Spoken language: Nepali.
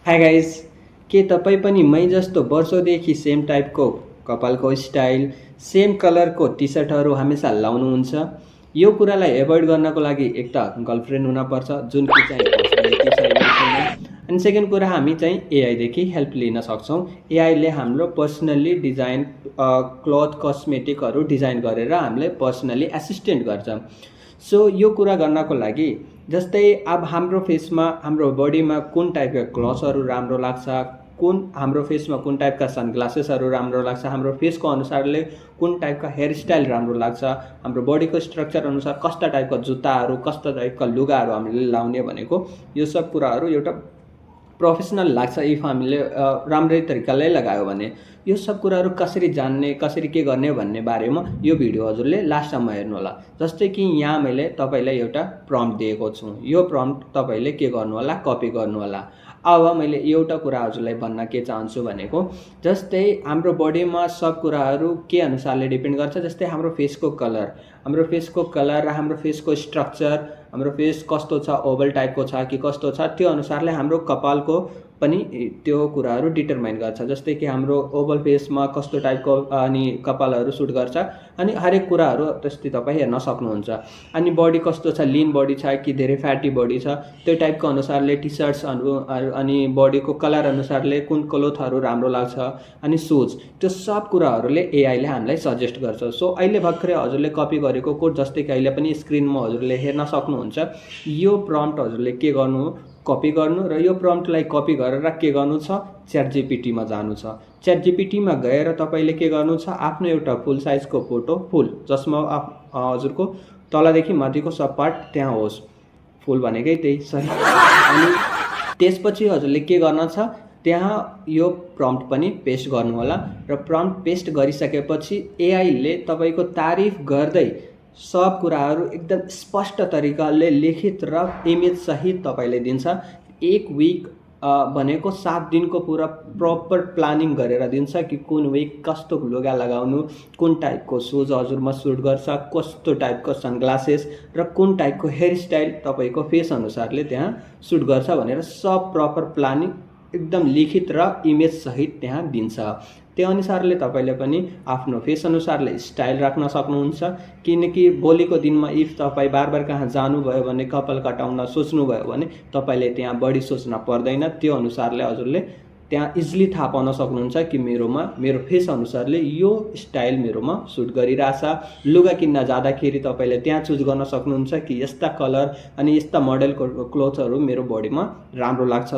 हाई गाइस, के तपाईँ पनि मै जस्तो वर्षौँदेखि सेम टाइपको कपालको स्टाइल, सेम कलरको टी सर्टहरू हमेसा लाउनुहुन्छ? यो कुरालाई एभोइड गर्नको लागि एक त गर्लफ्रेन्ड हुनपर्छ जुन कि चाहिँ पर्सनालिटी छ इमोसनमा। अनि सेकेन्ड कुरा हामी चाहिँ एआईदेखि हेल्प लिन सक्छौँ। एआईले हाम्रो पर्सनल्ली डिजाइन क्लोथ कस्मेटिकहरू डिजाइन गरेर हामीलाई पर्सनली एसिस्टेन्ट गर्छ। सो यो कुरा गर्नको लागि जस्तै अब हाम्रो फेसमा हाम्रो बडीमा कुन टाइपका क्लथ्सहरू राम्रो लाग्छ, कुन हाम्रो फेसमा कुन टाइपका सनग्लासेसहरू राम्रो लाग्छ, हाम्रो फेसको अनुसारले कुन टाइपका हेयरस्टाइल राम्रो लाग्छ, हाम्रो बडीको स्ट्रक्चर अनुसार कस्ता टाइपका जुत्ताहरू कस्ता टाइपका लुगाहरू हामीले लाउने भनेको यो सब कुराहरू एउटा प्रोफेसनल लाग्छ इफ हामीले राम्रै तरिकाले लगायो भने। यो सब कुराहरू कसरी जान्ने कसरी के गर्ने भन्ने बारेमा यो भिडियो हजुरले लास्टसम्म हेर्नु होला। जस्तै कि यहाँ मैले तपाईँलाई एउटा प्रम्प्ट दिएको छु, यो प्रम्प्ट तपाईँले के गर्नु होला, कपी गर्नु होला। अब मैले एउटा कुरा हजुरलाई भन्न के चाहन्छु भनेको जस्तै हाम्रो बडीमा सब कुराहरू के अनुसारले डिपेन्ड गर्छ। जस्तै हाम्रो फेसको कलर र हाम्रो फेसको स्ट्रक्चर, हाम्रो फेस कस्तो छ, ओभल टाइपको छ कि कस्तो छ, त्यो अनुसारले हाम्रो कपालको पनि त्यो कुराहरू डिटरमाइन गर्छ। जस्तै कि हाम्रो ओभल फेसमा कस्तो टाइपको अनि कपालहरू सुट गर्छ अनि हरेक कुराहरू त्यस्तै तपाईँ हेर्न सक्नुहुन्छ। अनि बडी कस्तो छ, लिन बडी छ कि धेरै फ्याटी बडी छ, त्यो टाइपको अनुसारले टी सर्ट्सहरू अनि बडीको कलर अनुसारले कुन क्लोथहरू राम्रो लाग्छ अनि सुज, त्यो सब कुराहरूले एआईले हामीलाई सजेस्ट गर्छ। सो अहिले भर्खरै हजुरले कपी गरेको कोड जस्तै कि अहिले पनि स्क्रिनमा हजुरले हेर्न सक्नुहुन्छ। यो प्रम्प्ट हजुरले के गर्नु, कपी गर्नु र यो प्रम्प्टलाई कपी गरेर के गर्नु छ, च्याटजिपिटीमा जानु छ। च्याटजिपिटीमा गएर तपाईँले के गर्नु छ, आफ्नो एउटा फुल साइजको फोटो, फुल जसमा हजुरको तलदेखि माथिको सब पार्ट त्यहाँ होस्, फुल भनेकै त्यही सही। अनि त्यसपछि हजुरले के गर्न छ, त्यहाँ यो प्रम्प्ट पनि पेस्ट गर्नु होला र प्रम्प्ट पेस्ट गरिसकेपछि एआईले तपाईँको तारिफ गर्दै सब कुराहरू एकदम स्पष्ट तरिकाले लिखित र इमेज सहित तपाईँले दिन्छ। एक विक भनेको 7 दिनको पुरा प्रपर प्लानिङ गरेर दिन्छ कि कुन विक कस्तो लुगा लगाउनु, कुन टाइपको सुज हजुरमा सुट गर्छ, कस्तो टाइपको सनग्लासेस र कुन टाइपको हेयरस्टाइल तपाईँको फेस अनुसारले त्यहाँ सुट गर्छ भनेर सब प्रपर प्लानिङ एकदम लिखित र इमेज सहित त्यहाँ दिन्छ। त्यो अनुसारले तपाईँले पनि आफ्नो फेस अनुसारले स्टाइल राख्न सक्नुहुन्छ। किनकि भोलिको दिनमा इफ तपाईँ बार कहाँ जानुभयो भने कपाल कटाउन सोच्नुभयो भने तपाईँले त्यहाँ बढी सोच्न पर्दैन। त्यो अनुसारले हजुरले त्यहाँ इजिली थाहा पाउन सक्नुहुन्छ कि मेरो फेस अनुसारले यो स्टाइल मेरोमा सुट गरिरहेछ। लुगा किन्न जाँदाखेरि तपाईँले त्यहाँ चुज गर्न सक्नुहुन्छ कि यस्ता कलर अनि यस्ता मोडलको क्लोथहरू मेरो बडीमा राम्रो लाग्छ।